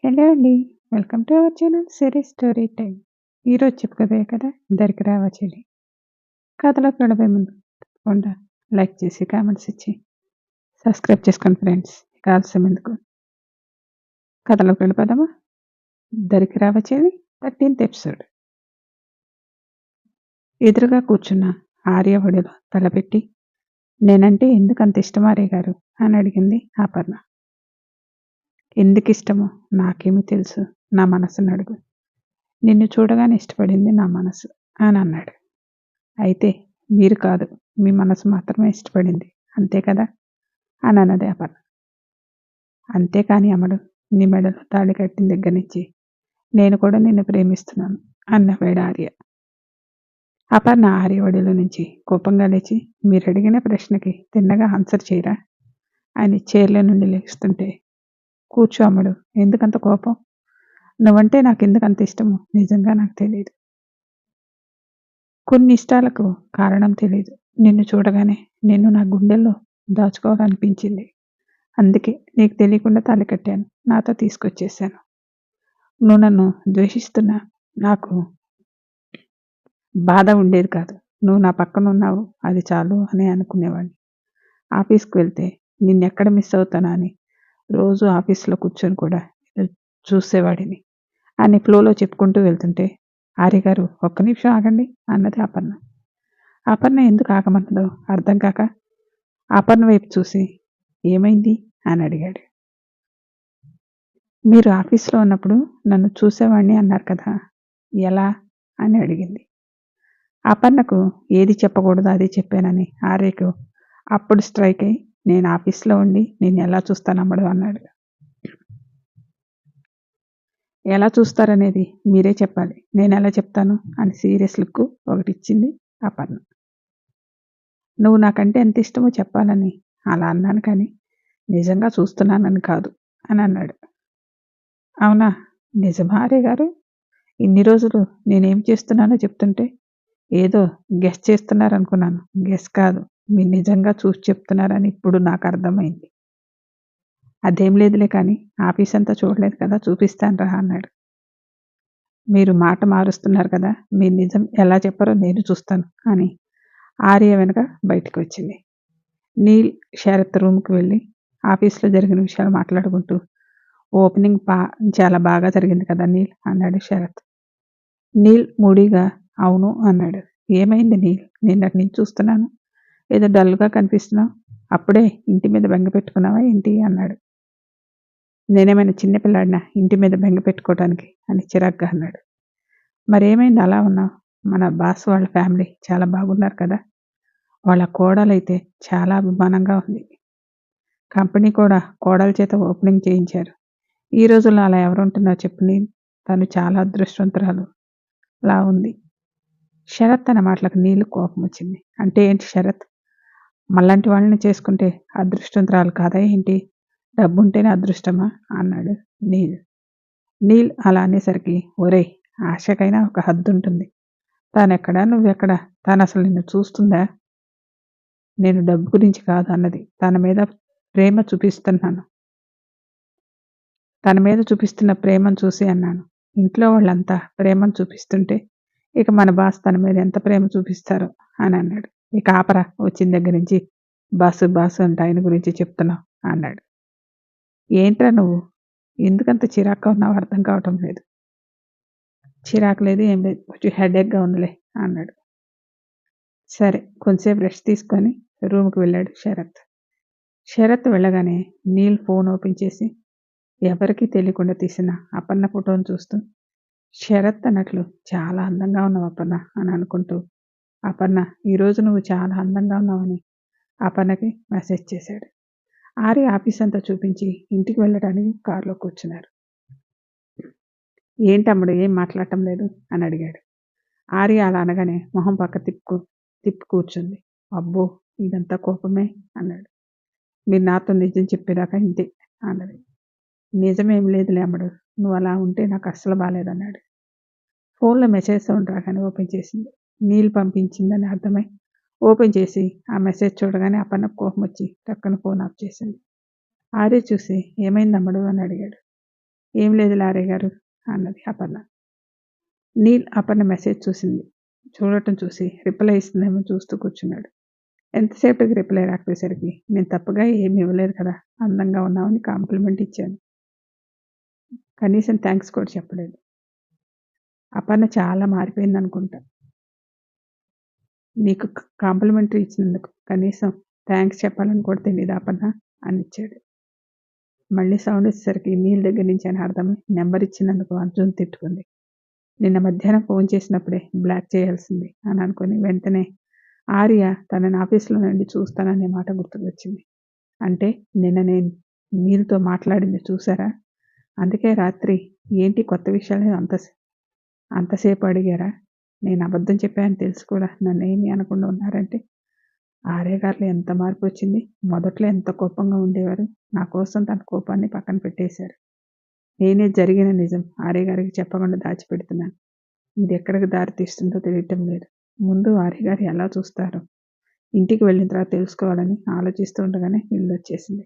Hello అండి. Welcome to our channel series story time. ఈరోజు చెప్పుకోబోయే కథ 'దరికి రావా చెలి'. కథలోకి వెళ్ళబోయే ముందు తప్పకుండా లైక్ చేసి, కామెంట్స్ ఇచ్చి, సబ్స్క్రైబ్ చేసుకోండి ఫ్రెండ్స్. ఇక ఆలస్యం ఎందుకు, కథలోకి వెళ్ళిపోదామా? 'దరికి రావా చెలి' 13th ఎపిసోడ్. ఎదురుగా కూర్చున్న ఆర్య ఒడిలో తలపెట్టి, నేనంటే ఎందుకంత ఇష్టం ఆర్య గారు అని అడిగింది అపర్ణ. ఎందుకిష్టమో నాకేమీ తెలుసు, నా మనసును అడుగు. నిన్ను చూడగానే ఇష్టపడింది నా మనసు అని అన్నాడు. అయితే మీరు కాదు, మీ మనసు మాత్రమే ఇష్టపడింది అంతే కదా అని అన్నది అపర్ణ. అంతేకాని అమ్మడు, నీ మెడలో తాళి కట్టిన దగ్గర నుంచి నేను కూడా నిన్ను ప్రేమిస్తున్నాను అన్నవాడు ఆర్య. అపర్ణ ఆర్య ఒడిలో నుంచి కోపంగా లేచి, మీరు అడిగిన ప్రశ్నకి తిన్నగా ఆన్సర్ చేయరా అని చైర్లో నుండి లేస్తుంటే, కూర్చో అమ్మడు, ఎందుకంత కోపం? నువ్వంటే నాకు ఎందుకంత ఇష్టమో నిజంగా నాకు తెలియదు. కొన్ని ఇష్టాలకు కారణం తెలియదు. నిన్ను చూడగానే నిన్ను నా గుండెల్లో దాచుకోవాలనిపించింది. అందుకే నీకు తెలియకుండా తాళి కట్టాను, నాతో తీసుకొచ్చేసాను. నువ్వు నన్ను ద్వేషిస్తున్నా నాకు బాధ ఉండేది కాదు. నువ్వు నా పక్కన ఉన్నావు, అది చాలు అని అనుకునేవాడిని. ఆఫీస్కి వెళ్తే నిన్నెక్కడ మిస్ అవుతానా అని రోజు ఆఫీస్లో కూర్చొని కూడా చూసేవాడిని అని ఫ్లోలో చెప్పుకుంటూ వెళ్తుంటే, ఆర్య గారు ఒక్క నిమిషం ఆగండి అన్నది అపర్ణ. అపర్ణ ఎందుకు ఆగమన్నదో అర్థం కాక అపర్ణ వైపు చూసి, ఏమైంది అని అడిగాడు. మీరు ఆఫీస్లో ఉన్నప్పుడు నన్ను చూసేవాడిని అన్నారు కదా, ఎలా అని అడిగింది. అపర్ణకు ఏది చెప్పకూడదో అది చెప్పానని ఆర్యకు అప్పుడు స్ట్రైక్ అయ్యి, నేను ఆఫీస్లో ఉండి నేను ఎలా చూస్తానమ్మడు అన్నాడు. ఎలా చూస్తారనేది మీరే చెప్పాలి, నేను ఎలా చెప్తాను అని సీరియస్ లుక్ ఒకటి ఇచ్చింది అపర్ణ. నువ్వు నాకంటే ఎంత ఇష్టమో చెప్పాలని అలా అన్నాను, కానీ నిజంగా చూస్తున్నానని కాదు అని అన్నాడు. అవునా, నిజమా ఆర్య గారు? ఇన్ని రోజులు నేనేం చేస్తున్నానో చెప్తుంటే ఏదో గెస్ చేస్తున్నారనుకున్నాను. గెస్ కాదు, మీరు నిజంగా చూసి చెప్తున్నారని ఇప్పుడు నాకు అర్థమైంది. అదేం లేదులే, కానీ ఆఫీస్ అంతా చూడలేదు కదా, చూపిస్తాను రా అన్నాడు. మీరు మాట మారుస్తున్నారు కదా, మీరు నిజం ఎలా చెప్పారో నేను చూస్తాను అని ఆర్య వెనక బయటకు వచ్చింది. నీల్ శరత్ రూమ్కి వెళ్ళి ఆఫీస్లో జరిగిన విషయాలు మాట్లాడుకుంటూ, ఓపెనింగ్ చాలా బాగా జరిగింది కదా నీల్ అన్నాడు శరత్. నీల్ మూడీగా అవును అన్నాడు. ఏమైంది నీల్, నిన్నటి నుంచి చూస్తున్నాను, ఏదో డల్గా కనిపిస్తున్నావు, అప్పుడే ఇంటి మీద బెంగ పెట్టుకున్నావా ఏంటి అన్నాడు. నేనేమైనా చిన్నపిల్లాడినా ఇంటి మీద బెంగ పెట్టుకోవడానికి అని చిరాగ్గా అన్నాడు. మరేమైంది అలా ఉన్నావు? మన బాస్ వాళ్ళ ఫ్యామిలీ చాలా బాగున్నారు కదా, వాళ్ళ కోడలైతే చాలా అభిమానంగా ఉంది. కంపెనీ కూడా కోడల చేత ఓపెనింగ్ చేయించారు. ఈ రోజుల్లో అలా ఎవరుంటున్నారు చెప్పు నీల్, తను చాలా అదృష్టవంతురాలు లా ఉంది. శరత్ అన్న మాటలకు నీళ్ళు కోపం వచ్చింది. అంటే ఏంటి శరత్, మళ్ళంటి వాళ్ళని చేసుకుంటే అదృష్టవంతురాలు కాదా ఏంటి, డబ్బుంటేనే అదృష్టమా అన్నాడు నీల్. నీల్ అలా అనేసరికి, ఒరేయ్, ఆశకైనా ఒక హద్దు ఉంటుంది. తానెక్కడా నువ్వెక్కడా, తాను అసలు నిన్ను చూస్తుందా? నేను డబ్బు గురించి కాదు అన్నది, తన మీద ప్రేమ చూపిస్తున్నాను, తన మీద చూపిస్తున్న ప్రేమను చూసి అన్నాను. ఇంట్లో వాళ్ళంతా ప్రేమను చూపిస్తుంటే ఇక మన బాస్ తన మీద ఎంత ప్రేమ చూపిస్తారో అని అన్నాడు. ఇక ఆపరా, వచ్చిన దగ్గర నుంచి బాసు బాసు అంటే ఆయన గురించి చెప్తున్నావు అన్నాడు. ఏంట్రా నువ్వు, ఎందుకంత చిరాగ్గా ఉన్నావు అర్థం కావటం లేదు. చిరాకు లేదు ఏం లేదు, కొంచెం హెడేక్గా ఉందిలే అన్నాడు. సరే, కొంచెంసేపు రెస్ట్ తీసుకొని రూమ్కి వెళ్ళాడు శరత్. శరత్ వెళ్ళగానే నీల్ ఫోన్ ఓపెన్ చేసి ఎవరికీ తెలియకుండా తీసిన అపర్ణ ఫోటోను చూస్తూ, శరత్ అన్నట్లు చాలా అందంగా ఉన్నావు అపర్ణ అని అనుకుంటూ, అపర్ణ ఈరోజు నువ్వు చాలా అందంగా ఉన్నావని అపర్ణకి మెసేజ్ చేశాడు. ఆర్య ఆఫీస్ అంతా చూపించి ఇంటికి వెళ్ళడానికి కారులో కూర్చున్నారు. ఏంటమ్ముడు ఏం మాట్లాడటం లేదు అని అడిగాడు. ఆర్య అలా అనగానే మొహం పక్క తిప్పి కూర్చుంది. అబ్బో, ఇదంతా కోపమే అన్నాడు. మీరు నాతో నిజం చెప్పేదాకా ఇంతే అన్నది. నిజమేం లేదులే అమ్మడు, నువ్వు అలా ఉంటే నాకు అస్సలు బాగాలేదన్నాడు. ఫోన్లో మెసేజ్ సౌండ్ రాగానే ఓపెన్ చేసింది. నీళ్ళు పంపించిందని అర్థమై ఓపెన్ చేసి ఆ మెసేజ్ చూడగానే అపర్ణ కోపం వచ్చి టక్కన ఫోన్ ఆఫ్ చేసింది. ఆర్య చూసి, ఏమైంది అమ్మడు అని అడిగాడు. ఏం లేదులే ఆర్య గారు అన్నది అపర్ణ. నీల్ అపర్ణ మెసేజ్ చూసింది. చూడటం చూసి రిప్లై ఇస్తుందేమో చూస్తూ కూర్చున్నాడు. ఎంతసేపటికి రిప్లై రాకపోయేసరికి నేను తప్పుగా ఏమి ఇవ్వలేదు కదా, అందంగా ఉన్నామని కాంప్లిమెంట్ ఇచ్చాను, కనీసం థ్యాంక్స్ కూడా చెప్పలేదు. అపర్ణ చాలా మారిపోయింది అనుకుంటా, నీకు కాంప్లిమెంటరీ ఇచ్చినందుకు కనీసం థ్యాంక్స్ చెప్పాలని కూడా తెలియదు అపర్ణ అని ఇచ్చాడు. మళ్ళీ సౌండ్ వచ్చేసరికి నీళ్ళ దగ్గర నుంచి అని అర్థమై నెంబర్ ఇచ్చినందుకు అర్జున్ తిట్టుకుంది. నిన్న మధ్యాహ్నం ఫోన్ చేసినప్పుడే బ్లాక్ చేయాల్సింది అని అనుకుని వెంటనే ఆర్య తనని ఆఫీస్లో నుండి చూస్తాననే మాట గుర్తుకు వచ్చింది. అంటే నిన్న నేను నీళ్ళతో మాట్లాడింది చూసారా, అందుకే రాత్రి ఏంటి కొత్త విషయాలు అంతసేపు అడిగారా, నేను అబద్ధం చెప్పానని తెలిసి కూడా నన్ను ఏమీ అనకుండా ఉన్నారంటే ఆర్య గారిలో ఎంత మార్పు వచ్చింది. మొదట్లో ఎంత కోపంగా ఉండేవారు, నా కోసం తన కోపాన్ని పక్కన పెట్టేశారు. నేనే జరిగిన నిజం ఆర్య గారికి చెప్పకుండా దాచిపెడుతున్నాను. ఇది ఎక్కడికి దారి తీస్తుందో తెలియటం లేదు. ముందు ఆర్య గారు ఎలా చూస్తారు, ఇంటికి వెళ్ళిన తర్వాత తెలుసుకోవాలని ఆలోచిస్తూ ఉండగానే ఇల్లు వచ్చేసింది.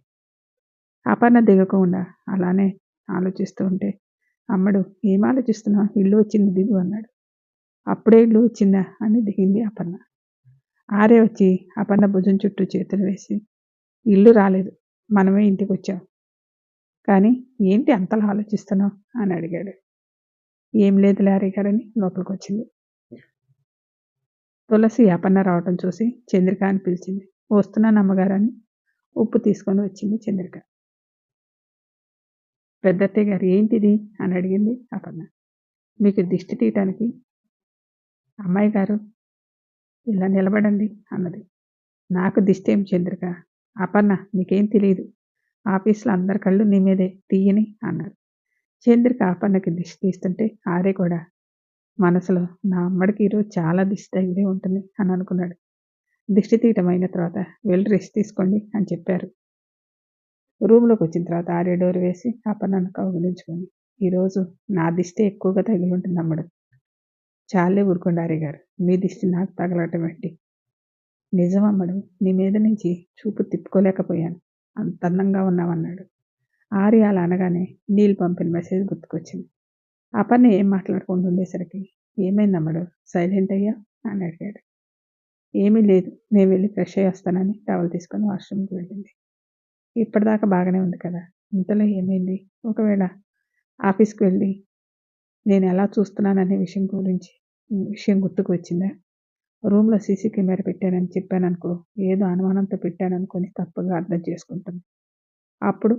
అపర్ణ దిగకుండా అలానే ఆలోచిస్తూ ఉంటే అమ్మడు ఏం ఆలోచిస్తున్నావు, ఇల్లు వచ్చింది దిగు అన్నాడు. అప్పుడే ఇల్లు వచ్చిందా అని దిగింది అపర్ణ. ఆర్య వచ్చి అపర్ణ భుజం చుట్టూ చేతులు వేసి ఇల్లు రాలేదు, మనమే ఇంటికి వచ్చాం, కానీ ఏంటి అంతలా ఆలోచిస్తున్నావు అని అడిగాడు. ఏం లేదు లారీ గారని లోపలికి వచ్చింది. తులసి అపర్ణ రావటం చూసి చంద్రిక అని పిలిచింది. వస్తున్నాను అమ్మగారని ఉప్పు తీసుకొని వచ్చింది చంద్రిక. పెద్దత్తయ్య గారు ఏంటిది అని అడిగింది అపర్ణ. మీకు దిష్టి తీయటానికి. అమ్మాయి గారు ఇలా నిలబడండి అన్నది. నాకు దిష్టి ఏం చంద్రిక, అపర్ణ నీకేం తెలియదు, ఆఫీస్లో అందరి కళ్ళు నీ మీదే తీయని అన్నారు. చంద్రిక అపర్ణకి దిష్టి తీస్తుంటే ఆర్య కూడా మనసులో నా అమ్మడికి ఈరోజు చాలా దిష్టి తగిలే ఉంటుంది అని అనుకున్నాడు. దిష్టి తీయటం అయిన తర్వాత వెళ్ళి రెస్ట్ తీసుకోండి అని చెప్పారు. రూమ్లోకి వచ్చిన తర్వాత ఆర్య డోర్ వేసి అపర్ణను కౌగిలించుకొని ఈరోజు నా దిష్టి ఎక్కువగా తగిలి ఉంటుంది అమ్మడు. చాలే ఊరుకోండి ఆర్య గారు, మీ దిష్టి నాకు తగలటం ఏంటి, నిజం అమ్మడు, నీ మీద నుంచి చూపు తిప్పుకోలేకపోయాను, అంత అందంగా ఉన్నామన్నాడు. ఆర్య అలా అనగానే నీళ్ళు పంపిన మెసేజ్ గుర్తుకొచ్చింది. అపర్ణ ఏం మాట్లాడకుండా ఉండేసరికి ఏమైంది అమ్మడు, సైలెంట్ అయ్యా అని అడిగాడు. ఏమీ లేదు, నేను వెళ్ళి ఫ్రెష్ అయ్యి వస్తానని టవల్ తీసుకొని వాష్రూమ్కి వెళ్ళింది. ఇప్పటిదాకా బాగానే ఉంది కదా, ఇంతలో ఏమైంది, ఒకవేళ ఆఫీస్కి వెళ్ళి నేను ఎలా చూస్తున్నాననే విషయం గుర్తుకు వచ్చిందా, రూమ్లో సీసీ కెమెరా పెట్టానని చెప్పాననుకో, ఏదో అనుమానంతో పెట్టాననుకొని తప్పుగా అర్థం చేసుకుంటుంది. అప్పుడు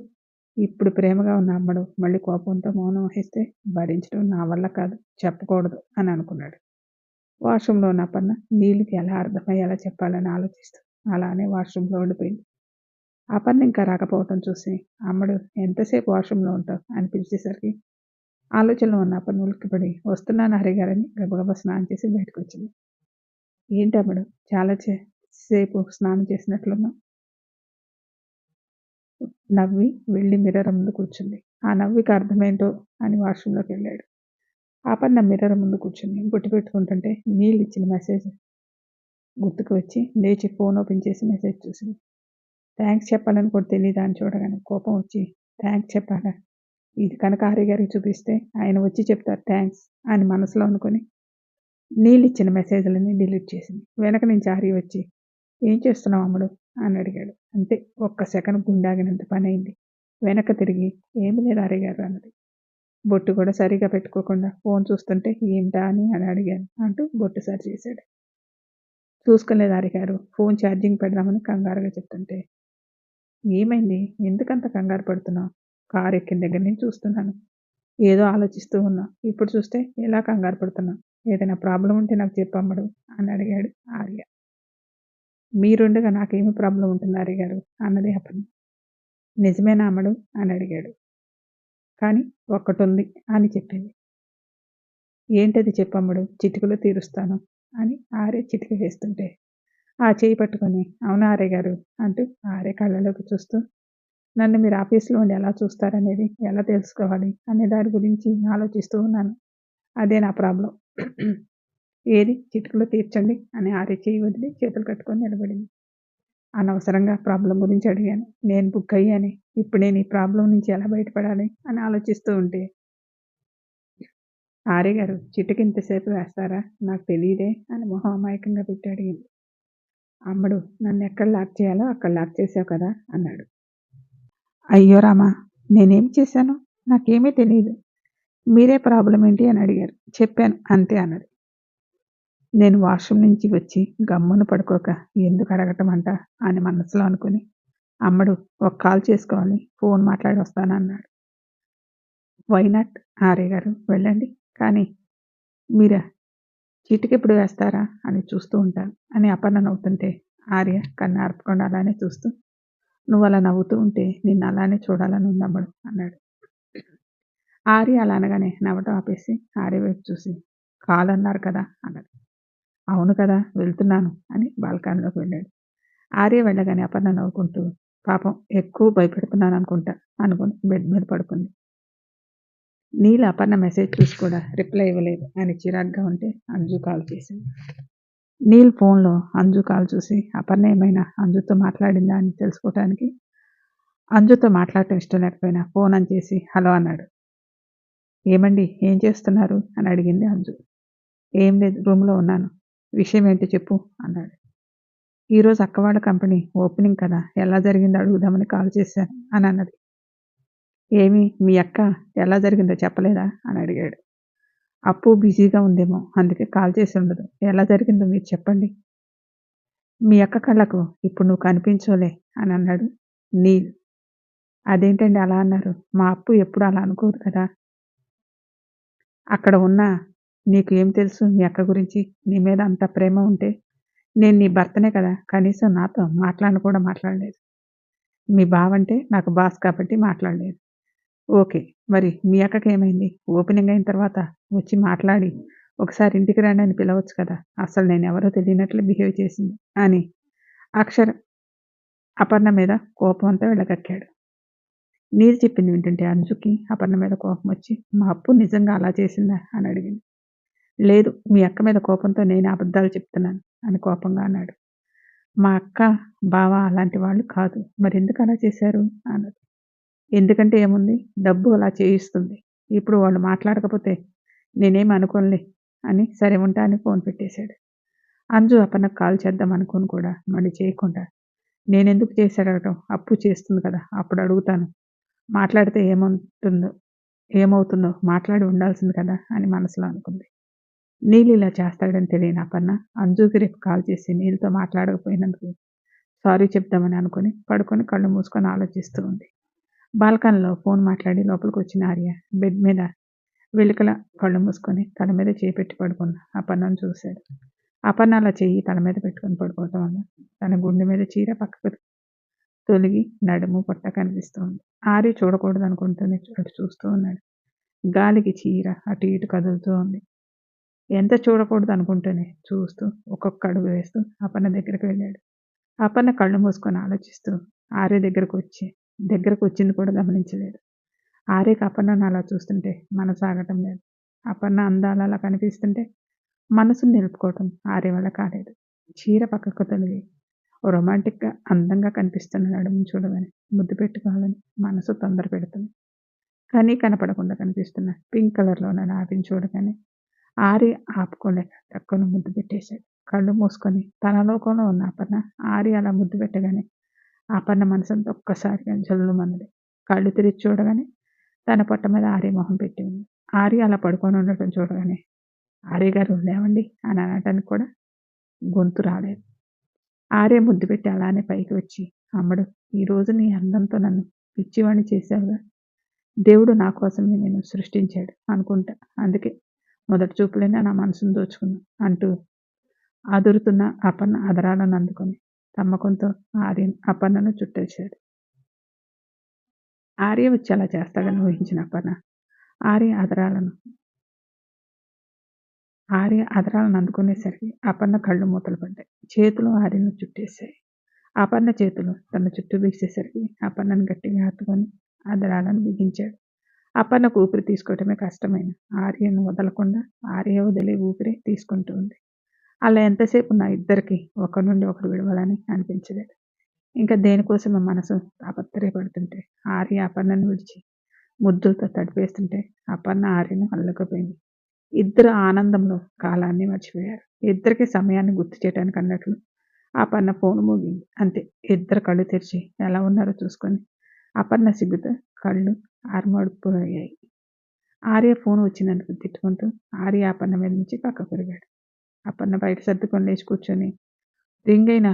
ఇప్పుడు ప్రేమగా ఉన్న అమ్మడు మళ్ళీ కోపంతో మౌనం వహిస్తే భరించడం నా వల్ల కాదు, చెప్పకూడదు అని అనుకున్నాడు. వాష్రూమ్లో ఉన్న అపర్ణ నీళ్ళకి ఎలా అర్థమయ్యేలా చెప్పాలని ఆలోచిస్తూ అలానే వాష్రూమ్లో ఉండిపోయింది. అపర్ణ ఇంకా రాకపోవటం చూసి అమ్మడు ఎంతసేపు వాష్రూమ్లో ఉంటావు అని పిలిచేసరికి ఆలోచనలో ఉన్న అపర్ణ ఉలిక్కిపడి వస్తున్నాను హరి గారని గబగబా స్నానం చేసి బయటకు వచ్చింది. ఏంటి అమ్మడు చాలా సేపు స్నానం చేసినట్లున్నావు. నవ్వి వెళ్ళి మిర్రర్ ముందు కూర్చుంది. ఆ నవ్వికి అర్థమేంటో అని వాష్రూమ్లోకి వెళ్ళాడు. అపర్ణ మిర్రర్ ముందు కూర్చుని బొట్టు పెట్టుకుంటుంటే నీళ్ళు ఇచ్చిన మెసేజ్ గుర్తుకు వచ్చి లేచి ఫోన్ ఓపెన్ చేసి మెసేజ్ చూసింది. థ్యాంక్స్ చెప్పాలని కూడా తెలియదా అని చూడగానే కోపం వచ్చి థ్యాంక్స్ చెప్పాలా, ఇది కనుక ఆర్య గారికి చూపిస్తే ఆయన వచ్చి చెప్తారు థ్యాంక్స్ అని మనసులో అనుకుని నీళ్ళు ఇచ్చిన మెసేజ్లని డిలీట్ చేసింది. వెనక నుంచి ఆర్య వచ్చి ఏం చేస్తున్నావు అమ్ముడు అని అడిగాడు. అంతే, ఒక్క సెకండ్ గుండాగినంత పని అయింది. వెనక తిరిగి ఏమి లేదు ఆర్య గారు అన్నది. బొట్టు కూడా సరిగా పెట్టుకోకుండా ఫోన్ చూస్తుంటే ఏంటా అని అడిగాను అంటూ బొట్టు సరి చేశాడు. చూసుకోలేదు ఆర్య గారు, ఫోన్ ఛార్జింగ్ పెడదామని కంగారుగా చెప్తుంటే ఏమైంది, ఎందుకంత కంగారు పడుతున్నావు, కారు ఎక్కిన దగ్గర నుంచి చూస్తున్నాను, ఏదో ఆలోచిస్తూ ఉన్నావు, ఇప్పుడు చూస్తే ఎలా కంగారు పడుతున్నావు, ఏదైనా ప్రాబ్లం ఉంటే నాకు చెప్పమ్మడు అని అడిగాడు ఆర్య. మీరుండగా నాకేమి ప్రాబ్లం ఉంటుంది ఆర్య గారు అన్నది అపర్ణ. నిజమేనా అమ్మడు అని అడిగాడు. కానీ ఒక్కటి ఉంది అని చెప్పింది. ఏంటది చెప్పమ్మడు, చిటికలో తీరుస్తాను అని ఆర్య చిటిక వేస్తుంటే ఆ చేయి పట్టుకొని అవునా ఆర్య గారు అంటూ ఆర్య కళ్ళలోకి చూస్తూ నన్ను మీరు ఆఫీస్లో ఉండి ఎలా చూస్తారనేది ఎలా తెలుసుకోవాలి అనే దాని గురించి ఆలోచిస్తూ ఉన్నాను, అదే నా ప్రాబ్లం, ఏది చిటికలో తీర్చండి అని ఆర్య చేయి వదిలి చేతులు కట్టుకొని నిలబడింది. అనవసరంగా ప్రాబ్లం గురించి అడిగాను, నేను బుక్ అయ్యాని ఇప్పుడు నేను ఈ ప్రాబ్లమ్ నుంచి ఎలా బయటపడాలి అని ఆలోచిస్తూ ఉంటే, ఆర్య గారు చిటికింతసేపు వేస్తారా? నాకు తెలీదే అని మొహం అమాయకంగా పెట్టి అడిగింది. అమ్మడు నన్నెక్కడ లాక్ చేయాలో అక్కడ లాక్ చేసావు కదా అన్నాడు. అయ్యో రామా! నేనేం చేశాను? నాకేమీ తెలీదు. మీరే ప్రాబ్లమ్ ఏంటి అని అడిగారు. చెప్పాను అంతే అన్నది. నేను వాష్‌రూమ్ నుంచి వచ్చి గమ్మున పడుకోక ఎందుకు అడగటం అంట అని మనసులో అనుకుని, అమ్మడు ఒక కాల్ చేసుకోవాలి. ఫోన్ మాట్లాడి వస్తానన్నాడు. వై నాట్ ఆర్య గారు వెళ్ళండి. కానీ మీరా చీటికెప్పుడు వేస్తారా అని చూస్తూ ఉంటాను అని అపర్ణ నవ్వుతుంటే, ఆర్య కన్ను ఆర్పకుండా అలానే చూస్తూ, నువ్వలా నవ్వుతూ ఉంటే నిన్ను అలానే చూడాలని ఉందమ్మడు అన్నాడు. ఆర్య అలా అనగానే నవ్వటం ఆపేసి ఆర్య వైపు చూసి, కాల్ అన్నారు కదా అన్నది. అవును కదా! వెళ్తున్నాను అని బాల్కనీలోకి వెళ్ళాడు. ఆర్య వెళ్ళగానే అపర్ణ నవ్వుకుంటూ, పాపం ఎక్కువ భయపెడుతున్నాననుకుంటా అనుకుని బెడ్ మీద పడుకుంది. నీల్ అపర్ణ మెసేజ్ చూసి కూడా రిప్లై ఇవ్వలేదు అని చిరాగ్గా ఉంటే అంజు కాల్ చేసింది. నీల్ ఫోన్లో అంజు కాల్ చూసి అపర్ణ ఏమైనా అంజుతో మాట్లాడిందా అని తెలుసుకోవటానికి అంజుతో మాట్లాడటం ఇష్టం లేకపోయినా ఫోన్ ఆన్ చేసి హలో అన్నాడు. ఏమండి ఏం చేస్తున్నారు అని అడిగింది అంజు. ఏం లేదు రూమ్లో ఉన్నాను. విషయం ఏంటో చెప్పు అన్నాడు. ఈరోజు అక్కవాళ్ళ కంపెనీ ఓపెనింగ్ కదా ఎలా జరిగిందో అడుగుదామని కాల్ చేశాను అని అన్నది. ఏమి మీ అక్క ఎలా జరిగిందో చెప్పలేదా అని అడిగాడు. అప్పు బిజీగా ఉందేమో అందుకే కాల్ చేసి ఉండదు. ఎలా జరిగిందో మీరు చెప్పండి. మీ అక్క కళ్ళకు ఇప్పుడు నువ్వు కనిపించోలే అని అన్నాడు నీల్. అదేంటండి అలా అన్నారు? మా అప్పు ఎప్పుడు అలా అనుకోదు కదా. అక్కడ ఉన్నా నీకు ఏం తెలుసు మీ అక్క గురించి? నీ మీద అంత ప్రేమ ఉంటే నేను నీ భర్తనే కదా, కనీసం నాతో మాట్లాడను కూడా మాట్లాడలేదు. మీ బావంటే నాకు బాస్ కాబట్టి మాట్లాడలేదు. ఓకే. మరి మీ అక్కకేమైంది? ఓపెనింగ్ అయిన తర్వాత వచ్చి మాట్లాడి ఒకసారి ఇంటికి రండి అని పిలవచ్చు కదా. అసలు నేనెవరో తెలియనట్లు బిహేవ్ చేసింది అని అక్షర అపర్ణ మీద కోపం అంతా వెళ్ళగక్కాడు. నీరు చెప్పింది వింటుంటే అంజుకి అపర్ణ మీద కోపం వచ్చి, మా అప్పు నిజంగా అలా చేసిందా అని అడిగింది. లేదు మీ అక్క మీద కోపంతో నేను అబద్ధాలు చెప్తున్నాను అని కోపంగా అన్నాడు. మా అక్క, బావ అలాంటి వాళ్ళు కాదు. మరెందుకు అలా చేశారు అన్నది. ఎందుకంటే ఏముంది? డబ్బు అలా చేయిస్తుంది. ఇప్పుడు వాళ్ళు మాట్లాడకపోతే నేనేమి అనుకోనులే అని సరే ఉంటా అని ఫోన్ పెట్టేశాడు. అంజు అపర్ణకు కాల్ చేద్దాం అనుకోని కూడా మళ్ళీ చేయకుండా నేనెందుకు చేసి అడగటం? అప్పు చేస్తుంది కదా అప్పుడు అడుగుతాను. మాట్లాడితే ఏమవుతుందో మాట్లాడి ఉండాల్సింది కదా అని మనసులో అనుకుంది. నీల్ ఇలా చేస్తాడని తెలియని అపర్ణ అంజుకి రేపు కాల్ చేసి నీల్తో మాట్లాడకపోయినందుకు సారీ చెప్దామని అనుకుని పడుకొని కళ్ళు మూసుకొని ఆలోచిస్తూ ఉంది. బాల్కనీలో ఫోన్ మాట్లాడి లోపలికొచ్చిన ఆర్య బెడ్ మీద వెలుకల కళ్ళు మూసుకొని తల మీద చేయి పెట్టి పడుకున్న అపర్ణను చూశాడు. అపర్ణ అలా చెయ్యి తల మీద పెట్టుకొని పడుకోవటం వల్ల తన గుండె మీద చీర పక్కకు తొలిగి నడుము పొట్ట కనిపిస్తోంది. ఆర్య చూడకూడదు అనుకుంటూనే అటు చూస్తూ ఉన్నాడు. గాలికి చీర అటు ఇటు కదులుతూ ఉంది. ఎంత చూడకూడదు అనుకుంటూనే చూస్తూ ఒక్కొక్క అడుగు వేస్తూ అపర్ణ దగ్గరికి వెళ్ళాడు. అపర్ణ కళ్ళు మూసుకొని ఆలోచిస్తూ ఆర్య దగ్గరకు వచ్చింది కూడా గమనించలేదు. ఆర్యకి అపర్ణను అలా చూస్తుంటే మనసు ఆగటం లేదు. అపర్ణ అందాలు అలా కనిపిస్తుంటే మనసును నిలుపుకోవటం ఆర్య వల్ల కాలేదు. చీర పక్కకు తొలిగి రొమాంటిక్గా అందంగా కనిపిస్తున్న నడుమును చూడగానే ముద్దు పెట్టుకోవాలని మనసు తొందర పెడుతుంది. కానీ కనపడకుండా కనిపిస్తున్న పింక్ కలర్లో ఉన్న నాభిని చూడగానే ఆర్య ఆపుకోలేక టక్కున ముద్దు పెట్టేశాడు. కళ్ళు మూసుకొని తన లోకంలో ఉన్న అపర్ణ ఆర్య అలా ముద్దు పెట్టగానే అపర్ణ మనసంతా ఒక్కసారిగా జల్లుమన్నది. కళ్ళు తెరిచి చూడగానే తన పొట్ట మీద ఆర్య మొహం పెట్టి ఉంది. ఆర్య అలా పడుకొని ఉండటం చూడగానే ఆర్య గారు లేవండి అని అనటానికి కూడా గొంతు రాలేదు. ఆర్య ముద్దు పెట్టి అలానే పైకి వచ్చి, అమ్మడు ఈరోజు నీ అందంతో నన్ను పిచ్చివాణ్ణి చేశావుగా. దేవుడు నా కోసమే నేను సృష్టించాడు అనుకుంటా. అందుకే మొదటి చూపులోనే నా మనసును దోచుకున్నా అంటూ ఆదురుతున్న అపర్ణ అదరాలను అందుకొని తమ్మకంతో అపర్ణను చుట్టేశాడు. ఆర్య వచ్చి అలా చేస్తాడని ఊహించిన అపర్ణ ఆర్య అదరాలను అందుకునేసరికి అపర్ణ కళ్ళు మూతలు పడ్డాయి. చేతులు ఆర్యను చుట్టేశాయి. అపర్ణ చేతులు తన చుట్టూ వీసేసరికి అపర్ణను గట్టిగా హత్తుకొని అదరాలను బిగించాడు. అపర్ణకు ఊపిరి తీసుకోవటమే కష్టమైన ఆర్యను వదలకుండా ఆర్య వదిలే ఊపిరి తీసుకుంటూ ఉంది. అలా ఎంతసేపు ఉన్న ఇద్దరికి ఒకరి నుండి ఒకరు విడవాలని అనిపించలేదు. ఇంకా దేనికోసమో మనసు తాపత్రయపడుతుంటే ఆర్య అపర్ణను విడిచి ముద్దులతో తడిపేస్తుంటే అపర్ణ ఆర్యను అల్లుకుపోయింది. ఇద్దరు ఆనందంలో కాలాన్ని మర్చిపోయారు. ఇద్దరికి సమయాన్ని గుర్తు చేయడానికి అన్నట్లు అపర్ణ ఫోన్ మోగింది. అంతే. ఇద్దరు కళ్ళు తెరిచి ఎలా ఉన్నారో చూసుకొని అపర్ణ సిగ్గుతో కళ్ళు ఆర్మడిపోయాయి. ఆర్య ఫోన్ వచ్చినందుకు తిట్టుకుంటూ ఆర్య అపర్ణ మీద నుంచి పక్కకు పెరిగాడు. అపర్ణ బయట సర్దుకొని లేచి కూర్చొని రింగ్ అయిన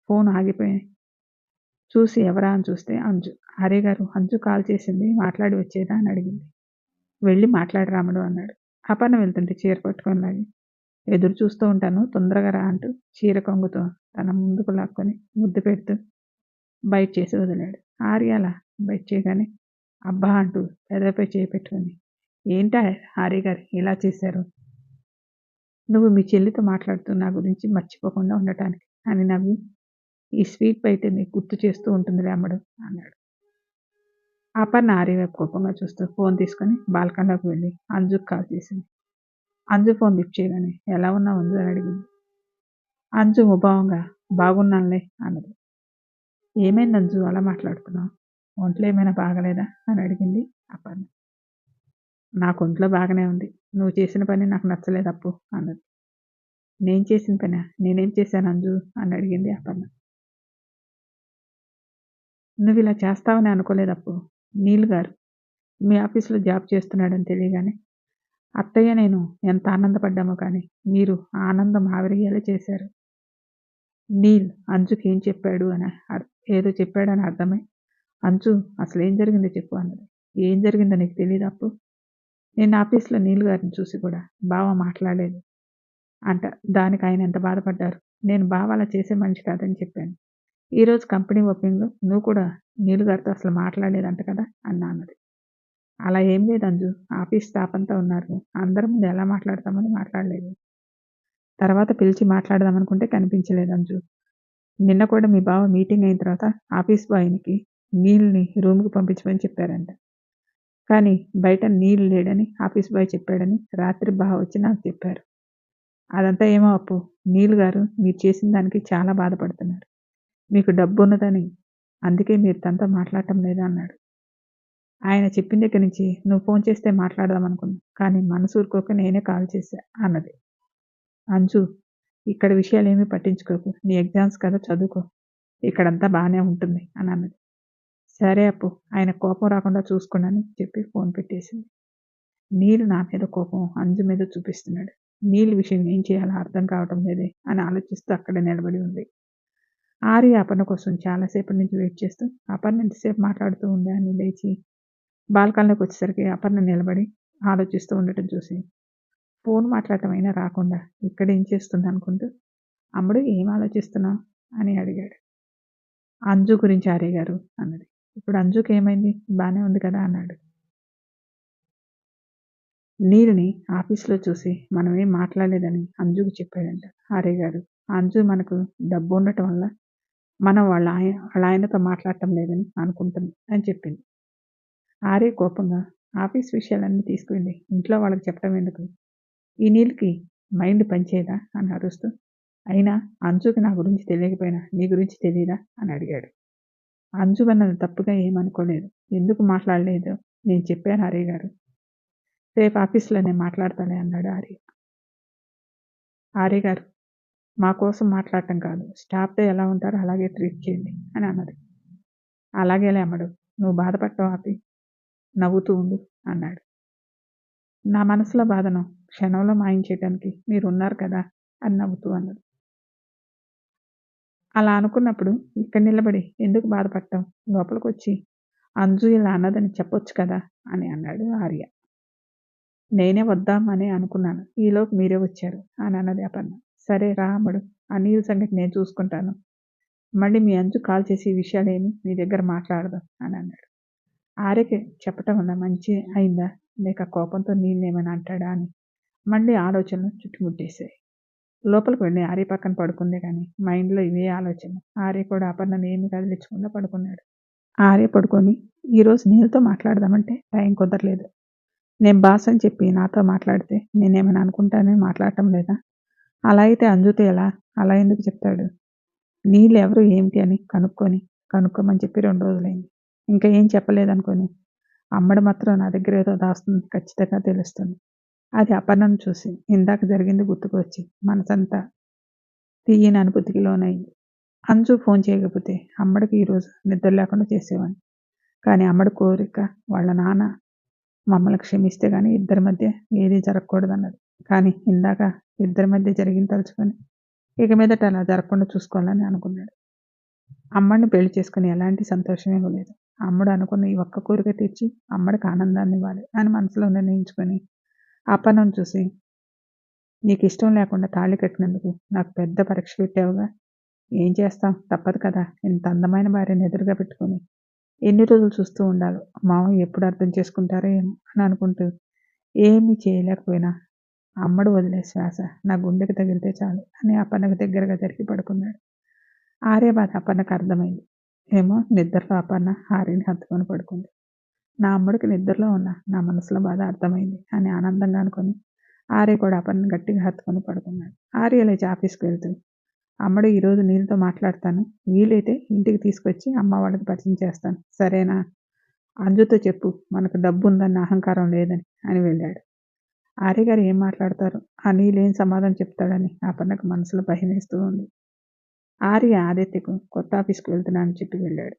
ఫోన్ ఆగిపోయి చూసి ఎవరా అని చూస్తే అంజు. ఆర్య గారు, అంజు కాల్ చేసింది, మాట్లాడి వచ్చేదా అని అడిగింది. వెళ్ళి మాట్లాడి రాముడు అన్నాడు. అపర్ణ వెళ్తుంటే చీర పట్టుకొని లాగి ఎదురు చూస్తూ ఉంటాను, తొందరగా రా అంటూ చీర కొంగుతో తన ముందుకు లాక్కొని ముద్దు పెడుతూ బయట చేసి వదిలాడు. ఆర్య అలా బయట చేయగానే అబ్బా అంటూ పెదవిపై చేయి పెట్టుకొని ఏంటా ఆర్య గారు ఇలా చేశారు? నువ్వు మీ చెల్లితో మాట్లాడుతూ నా గురించి మర్చిపోకుండా ఉండటానికి అని నవ్వి ఈ స్వీట్ బయట నీకు గుర్తు చేస్తూ ఉంటుంది రాముడు అన్నాడు. అపర్ణ ఆర్య వైపు కోపంగా చూస్తూ ఫోన్ తీసుకొని బాల్కనీలోకి వెళ్ళి అంజుకు కాల్ చేసింది. అంజు ఫోన్ లిఫ్ట్ చేయగానే ఎలా ఉన్నావు అంజు అని అడిగింది. అంజు ముభావంగా బాగున్నానులే అన్నది. ఏమైంది అంజు అలా మాట్లాడుతున్నావు? ఒంట్లో ఏమైనా బాగలేదా అని అడిగింది అపర్ణ. నాకు ఒంట్లో బాగానే ఉంది, నువ్వు చేసిన పని నాకు నచ్చలేదు అప్పు అన్నది. నేను చేసిన పని నేనేం చేశాను అంజు అని అడిగింది అపర్ణ. నువ్వు ఇలా చేస్తావని అనుకోలేదు అప్పు. నీల్ గారు మీ ఆఫీస్లో జాబ్ చేస్తున్నాడని తెలియగానే అత్తయ్య నేను ఎంత ఆనందపడ్డామో కానీ మీరు ఆనందం ఆవిరయ్యేలా చేశారు. నీల్ అంజుకి ఏం చెప్పాడు అని ఏదో చెప్పాడని అర్థమై అంజు అసలు ఏం జరిగిందో చెప్పు అన్నది. ఏం జరిగిందో నీకు తెలియదు అప్పు. నేను ఆఫీస్లో నీల్ గారిని చూసి కూడా బావ మాట్లాడలేదు అంట. దానికి ఆయన ఎంత బాధపడ్డారు. నేను బావ అలా చేసే మనిషి కాదని చెప్పాను. ఈరోజు కంపెనీ ఓపెనింగ్లో నువ్వు కూడా నీల్ గారితో అసలు మాట్లాడలేదంట కదా అన్నది. అలా ఏం లేదు అంజు, ఆఫీస్ స్టాఫ్ అంతా ఉన్నారు, అందరి ముందు ఎలా మాట్లాడతామని మాట్లాడలేదు. తర్వాత పిలిచి మాట్లాడదామనుకుంటే కనిపించలేదు అంజు. నిన్న కూడా మీ బావ మీటింగ్ అయిన తర్వాత ఆఫీస్ బాయ్కి నీల్ని రూమ్కి పంపించమని చెప్పారంట. కానీ బయట నీళ్ళు లేడని ఆఫీస్ బాయ్ చెప్పాడని రాత్రి బావ వచ్చి నాకు చెప్పారు. అదంతా ఏమో అప్పు. నీల్ గారు మీరు చేసిన దానికి చాలా బాధపడుతున్నారు. మీకు డబ్బు ఉన్నదని అందుకే మీరు తనతో మాట్లాడటం లేదా అన్నాడు. ఆయన చెప్పిన దగ్గర నుంచి నువ్వు ఫోన్ చేస్తే మాట్లాడదాం అనుకున్నా, కానీ మనసు ఊరుకోక నేనే కాల్ చేశా అన్నది. అంజు, ఇక్కడ విషయాలు ఏమీ పట్టించుకోకు, నీ ఎగ్జామ్స్ కదా చదువుకో, ఇక్కడంతా బాగానే ఉంటుంది అని అన్నది. సరే అప్పు, ఆయన కోపం రాకుండా చూసుకున్నాను చెప్పి ఫోన్ పెట్టేసింది. నీల్ నా మీద కోపం అంజు మీద చూపిస్తున్నాడు. నీల్ విషయం ఏం చేయాలో అర్థం కావటం లేదే అని ఆలోచిస్తూ అక్కడే నిలబడి ఉంది. ఆర్య అపర్ణ కోసం చాలాసేపటి నుంచి వెయిట్ చేస్తూ అపర్ణ ఎంతసేపు మాట్లాడుతూ ఉందా అని లేచి బాల్కనీలోకి వచ్చేసరికి అపర్ణ నిలబడి ఆలోచిస్తూ ఉండటం చూసి ఫోన్ మాట్లాడటం అయినా రాకుండా ఇక్కడ ఏం చేస్తుంది అనుకుంటూ అమ్ముడు ఏం ఆలోచిస్తున్నావు అని అడిగాడు. అంజు గురించి ఆర్య గారు అన్నది. ఇప్పుడు అంజుకి ఏమైంది, బాగానే ఉంది కదా అన్నాడు. నీరుని ఆఫీస్లో చూసి మనమేం మాట్లాడలేదని అంజుకు చెప్పాడంట ఆర్య గారు. అంజు మనకు డబ్బు ఉండటం వల్ల మనం వాళ్ళ ఆయనతో మాట్లాడటం లేదని అనుకుంటుంది అని చెప్పింది. ఆర్య కోపంగా ఆఫీస్ విషయాలన్నీ తీసుకువెళ్ళి ఇంట్లో వాళ్ళకి చెప్పడం ఎందుకు, ఈ నీళ్ళకి మైండ్ పనిచేయదా అని అరుస్తూ, అయినా అంజుకి నా గురించి తెలియకపోయినా నీ గురించి తెలియదా అని అడిగాడు. అంజు అన్నది తప్పుగా ఏమనుకోలేదు, ఎందుకు మాట్లాడలేదు నేను చెప్పాను ఆర్య గారు, రేపు ఆఫీస్లో నేను మాట్లాడతానే అన్నాడు ఆర్య. ఆర్య గారు మా కోసం మాట్లాడటం కాదు, స్టాఫ్తో ఎలా ఉంటారో అలాగే ట్రీట్ చేయండి అని అన్నది. అలాగేలే అమ్మడు, నువ్వు బాధపడటం ఆపి నవ్వుతూ ఉండు అన్నాడు. నా మనసులో బాధను క్షణంలో మాయించేయటానికి మీరు ఉన్నారు కదా అని నవ్వుతూ అన్నది. అలా అనుకున్నప్పుడు ఇక్కడ నిలబడి ఎందుకు బాధపడటం, లోపలికి వచ్చి అంజు ఇలా అన్నదని చెప్పొచ్చు కదా అని అన్నాడు ఆర్య. నేనే వద్దామని అనుకున్నాను, ఈలోపు మీరే వచ్చారు అని అన్నది అపర్ణ. సరే రా అమ్మడు, ఆ నీళ్ళ సంగతి నేను చూసుకుంటాను, మళ్ళీ మీ అంజు కాల్ చేసి ఈ విషయాలేమి మీ దగ్గర మాట్లాడదాం అని అన్నాడు. ఆర్యకి చెప్పటం వల్ల మంచి అయిందా లేక కోపంతో నీళ్ళు ఏమైనా అంటాడా అని మళ్ళీ ఆలోచనలు చుట్టుముట్టేశాయి. లోపలికి వెళ్ళి ఆర్య పక్కన పడుకుందే కానీ మైండ్లో ఇవే ఆలోచన. ఆర్య కూడా అపర్ణను ఏమి కదిలించకుండా పడుకున్నాడు. ఆర్య పడుకొని ఈరోజు నీళ్ళతో మాట్లాడదామంటే టైం కుదరలేదు. నేను బాస్ అని చెప్పి నాతో మాట్లాడితే నేనేమైనా అనుకుంటానని మాట్లాడటం లేదా, అలా అయితే అంజుతో ఎలా, అలా ఎందుకు చెప్తాడు, నీళ్ళెవరు ఏమిటి అని కనుక్కోమని చెప్పి 2 రోజులైంది. ఇంకా ఏం చెప్పలేదనుకోని, అమ్మడు మాత్రం నా దగ్గర ఏదో దాస్తుంది ఖచ్చితంగా తెలుస్తుంది. అది అపర్ణను చూసి ఇందాక జరిగింది గుర్తుకు వచ్చి మనసంతా తీయని అనుభూతికి లోనైంది. అంజు ఫోన్ చేయకపోతే అమ్మడికి ఈరోజు నిద్ర లేకుండా చేసేవాడిని. కానీ అమ్మడి కోరిక వాళ్ళ నాన్న మమ్మల్ని క్షమిస్తే గాని ఇద్దరి మధ్య ఏదీ జరగకూడదన్నది. కానీ ఇందాక ఇద్దరి మధ్య జరిగింది తలుచుకొని ఇక మీదట అలా జరగకుండా చూసుకోవాలని అనుకున్నాడు. అమ్మడిని పెళ్లి చేసుకుని ఎలాంటి సంతోషమేమీ లేదు. అమ్మడు అనుకున్న ఈ ఒక్క కోరిక తీర్చి అమ్మడికి ఆనందాన్నివ్వాలి అని మనసులో నిర్ణయించుకొని అపర్ణను చూసి, నీకిష్టం లేకుండా తాళి కట్టినందుకు నాకు పెద్ద పరీక్ష పెట్టావుగా. ఏం చేస్తాం తప్పదు కదా. ఇంత అందమైన భార్యను ఎదురుగా పెట్టుకొని ఎన్ని రోజులు చూస్తూ ఉండాలో. మావయ్య ఎప్పుడు అర్థం చేసుకుంటారో ఏమో అని అనుకుంటూ ఏమీ చేయలేకపోయినా అమ్మడు వదిలే శ్వాస నా గుండెకి తగిలితే చాలు అని అపర్ణకు దగ్గరగా జరిగి పడుకున్నాడు. ఆర్య బాధ అపర్ణకు అర్థమైంది. ఏమో నిద్రలో అపర్ణ ఆర్యని హత్తుకొని పడుకుంది. నా అమ్మడికి నిద్రలో ఉన్న నా మనసులో బాధ అర్థమైంది అని ఆనందంగా అనుకొని ఆర్య కూడా అపర్ణను గట్టిగా హత్తుకొని పడుకున్నాడు. ఆర్య లేచి ఆఫీస్కి వెళ్తూ, అమ్మడు ఈరోజు నీళ్ళతో మాట్లాడతాను. వీలైతే ఇంటికి తీసుకొచ్చి అమ్మ వాళ్ళకి పరిచయం చేస్తాను. సరేనా? అంజుతో చెప్పు మనకు డబ్బు ఉందన్న అహంకారం లేదని అని వెళ్ళాడు. ఆర్య గారు ఏం మాట్లాడతారు, ఆ నీళ్ళేం సమాధానం చెప్తాడని అపర్ణకు మనసులో భయం వేస్తూ ఉంది. ఆర్య ఆదిత్యకు కొత్త ఆఫీస్కి వెళ్తున్నానని చెప్పి వెళ్ళాడు.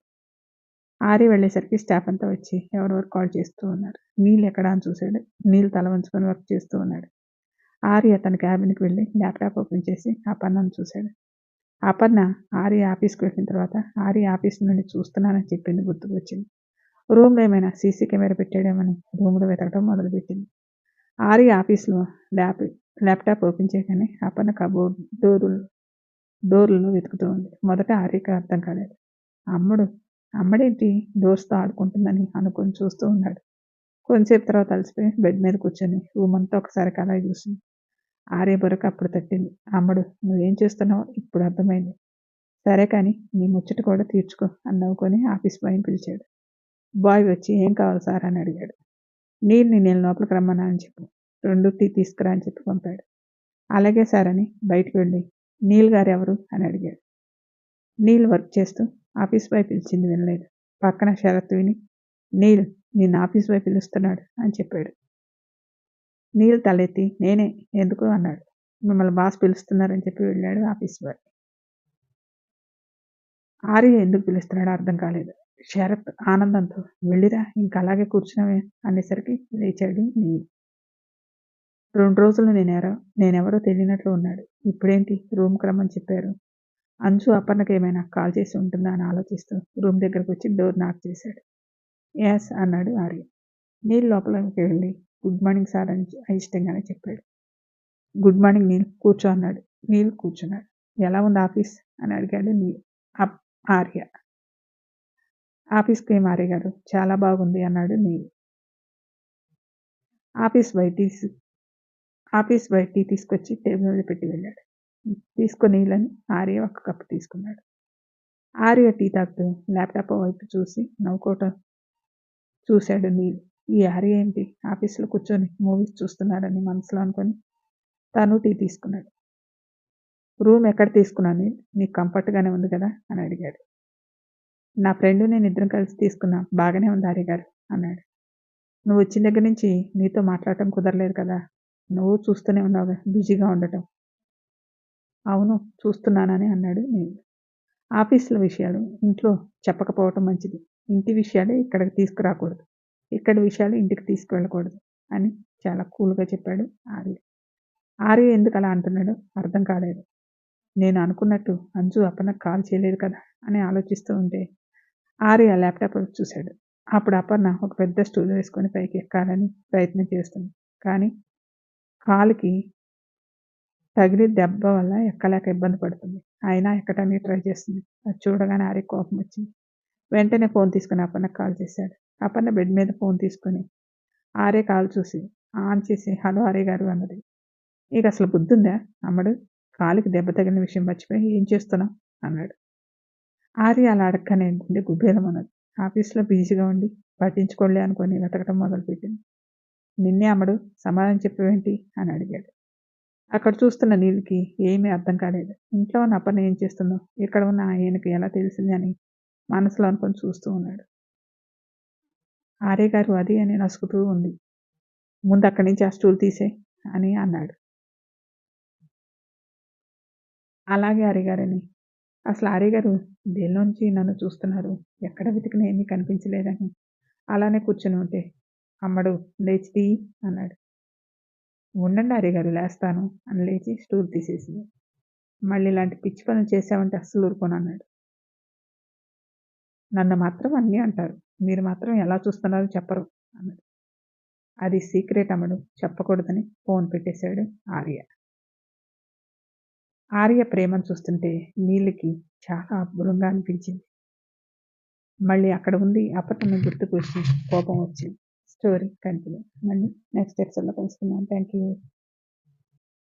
ఆర్య వెళ్ళేసరికి స్టాఫ్ అంతా వచ్చి ఎవరెవరు కాల్ చేస్తూ ఉన్నారు. నీళ్ళు ఎక్కడా అని చూశాడు. నీళ్ళు తల వంచుకొని వర్క్ చేస్తూ ఉన్నాడు. ఆర్య తన క్యాబిన్కి వెళ్ళి ల్యాప్టాప్ ఓపెన్ చేసి అపర్ణను చూశాడు. అపర్ణ ఆర్య ఆఫీస్కి వెళ్ళిన తర్వాత ఆర్య ఆఫీస్ నుండి చూస్తున్నానని చెప్పింది గుర్తుకు వచ్చింది. రూమ్లో ఏమైనా సీసీ కెమెరా పెట్టాడేమని రూమ్లో వెతకడం మొదలుపెట్టింది. ఆర్య ఆఫీస్లో ల్యాప్టాప్ ఓపెన్ చేయగానే అపర్ణ కబోర్డ్ డోర్లలో వెతుకుతూ ఉంది. మొదట ఆర్యకి అర్థం కాలేదు. అమ్మడేంటి డోర్స్తో ఆడుకుంటుందని అనుకొని చూస్తూ ఉన్నాడు. కొంతసేపు తర్వాత అలసిపోయి బెడ్ మీద కూర్చొని రూమ్ అంతా ఒకసారి కలాయి చూసింది. ఆర్య బుర్రకు అప్పుడు తట్టింది. అమ్మడు నువ్వేం చేస్తున్నావో ఇప్పుడు అర్థమైంది. సరే కానీ నీ ముచ్చట కూడా తీర్చుకో అని నవ్వుకొని ఆఫీస్ బాయ్ని పిలిచాడు. బాయ్ వచ్చి ఏం కావాలి సార్ అని అడిగాడు. నీళ్ళని నేను లోపలికి రమ్మన్నా అని చెప్పు, 2 టీ తీసుకురా అని చెప్పి పంపాడు. అలాగే సార్ అని బయటికి వెళ్ళి నీల్ గారు ఎవరు అని అడిగాడు. నీల్ వర్క్ చేస్తూ ఆఫీస్ బాయ్ పిలిచింది వినలేదు. పక్కన శరత్ విని నీల్ నిన్ను ఆఫీస్ బాయ్ పిలుస్తున్నాడు అని చెప్పాడు. నీల్ తలెత్తి నేనే ఎందుకు అన్నాడు. మిమ్మల్ని బాస్ పిలుస్తున్నారని చెప్పి వెళ్ళాడు ఆఫీస్ బాయ్. ఆర్య ఎందుకు పిలుస్తున్నాడో అర్థం కాలేదు. శరత్ ఆనందంతో వెళ్ళిరా ఇంక అలాగే కూర్చున్నావే అనేసరికి లేచాడు నీల్. 2 రోజులు నేనెవరో తెలియనట్లు ఉన్నాడు. ఇప్పుడేంటి రూమ్కి రమ్మని చెప్పారు. అంజు అపర్ణకి ఏమైనా కాల్ చేసి ఉంటుందా అని ఆలోచిస్తూ రూమ్ దగ్గరకు వచ్చి డోర్ నాక్ చేశాడు. యాస్ అన్నాడు ఆర్య. నీల్ లోపలికి వెళ్ళి గుడ్ మార్నింగ్ సార్ అని అయిష్టంగానే చెప్పాడు. గుడ్ మార్నింగ్ నీల్ కూర్చో అన్నాడు. నీల్ కూర్చున్నాడు. ఎలా ఉంది ఆఫీస్ అని అడిగాడు ఆర్య. ఆఫీస్కి ఏం ఆర్య గారు చాలా బాగుంది అన్నాడు నీల్. ఆఫీస్ బాయ్ టీ తీసుకొచ్చి టేబుల్ మీద పెట్టి వెళ్ళాడు. తీసుకో నీళ్ళని ఆర్య ఒక కప్పు తీసుకున్నాడు. ఆర్య టీ తాగుతూ ల్యాప్టాప్ వైపు చూసి నవ్వుకోవటం చూశాడు నీల్. ఈ ఆర్య ఏంటి ఆఫీస్లో కూర్చొని మూవీస్ చూస్తున్నాడని మనసులో అనుకొని తను టీ తీసుకున్నాడు. రూమ్ ఎక్కడ తీసుకున్నాను నీల్, నీకు కంఫర్ట్గానే ఉంది కదా అని అడిగాడు. నా ఫ్రెండ్ నేను ఇద్దరం కలిసి తీసుకున్నా, బాగానే ఉంది ఆర్య గారు అన్నాడు. నువ్వు వచ్చిన దగ్గర నుంచి నీతో మాట్లాడటం కుదరలేదు కదా. నువ్వు చూస్తూనే ఉన్నావుగా బిజీగా ఉండటం. అవును చూస్తున్నానని అన్నాడు నీల్. ఆఫీసుల విషయాలు ఇంట్లో చెప్పకపోవటం మంచిది. ఇంటి విషయాలే ఇక్కడికి తీసుకురాకూడదు, ఇక్కడి విషయాలు ఇంటికి తీసుకువెళ్ళకూడదు అని చాలా కూల్గా చెప్పాడు ఆర్య. ఆర్య ఎందుకు అలా అంటున్నాడో అర్థం కాలేదు. నేను అనుకున్నట్టు అంజు అపర్ణకు కాల్ చేయలేదు కదా అని ఆలోచిస్తూ ఉంటే ఆర్య ల్యాప్టాప్ చూశాడు. అప్పుడు అపర్ణ ఒక పెద్ద స్టూల్ వేసుకొని పైకి ఎక్కాలని ప్రయత్నం చేస్తుంది. కానీ కాలుకి తగిలి దెబ్బ వల్ల ఎక్కలేక ఇబ్బంది పడుతుంది. అయినా ఎక్కడానికి ట్రై చేస్తుంది. అది చూడగానే ఆర్యకి కోపం వచ్చింది. వెంటనే ఫోన్ తీసుకుని అపర్ణకు కాల్ చేశాడు. అపర్ణ బెడ్ మీద ఫోన్ తీసుకొని ఆర్య కాల్ చూసి ఆన్ చేసి హలో ఆర్య గారు అన్నది. నీకు అసలు బుద్ధుందా అమ్మడు, కాలికి దెబ్బ తగిలిన విషయం మర్చిపోయి ఏం చేస్తున్నావు అన్నాడు. ఆర్య అలా అడగగానే గుండె గుబేలం అన్నది. ఆఫీస్లో బిజీగా ఉండి పట్టించుకోలే అనుకొని వెతకడం మొదలుపెట్టింది. నిన్నే అమ్మడు సమాధానం చెప్పేవేంటి అని అడిగాడు. అక్కడ చూస్తున్న నీలికి ఏమీ అర్థం కాలేదు. ఇంట్లో ఉన్న అపర్ణ ఏం చేస్తుందో, ఇక్కడ ఉన్న ఆయనకి ఎలా తెలిసింది అని మనసులో అనుకొని చూస్తూ ఉన్నాడు. ఆర్య గారు అది అని నసుకుతూ ఉంది. ముందు అక్కడి నుంచి ఆ స్టూల్ తీసేయ్ అని అన్నాడు. అలాగే ఆర్య గారని. అసలు ఆర్య గారు దేనిలోంచి నన్ను చూస్తున్నారు, ఎక్కడ వెతికినా ఏమీ కనిపించలేదని అలానే కూర్చొని ఉంటే, అమ్మడు లేచి తీయి అన్నాడు. ఉండండి ఆర్య గారు లేస్తాను అని లేచి స్టూల్ తీసేసింది. మళ్ళీ ఇలాంటి పిచ్చి పనులు చేశావంటే అస్సలు ఊరుకోనన్నాడు. నన్ను మాత్రం అన్నీ అంటారు. మీరు మాత్రం ఎలా చూస్తున్నారో చెప్పరు అన్నది. అది సీక్రెట్ అమ్మడు, చెప్పకూడదని ఫోన్ పెట్టేశాడు ఆర్య. ఆర్య ప్రేమను చూస్తుంటే నీలికి చాలా అబ్బురంగా అనిపించింది. మళ్ళీ అక్కడ ఉంది అప్పటిని గుర్తుకొచ్చి కోపం వచ్చింది. Story continue. మళ్ళీ నెక్స్ట్ ఎపిసోడ్‌లో కలుసుకుందాం. Thank you.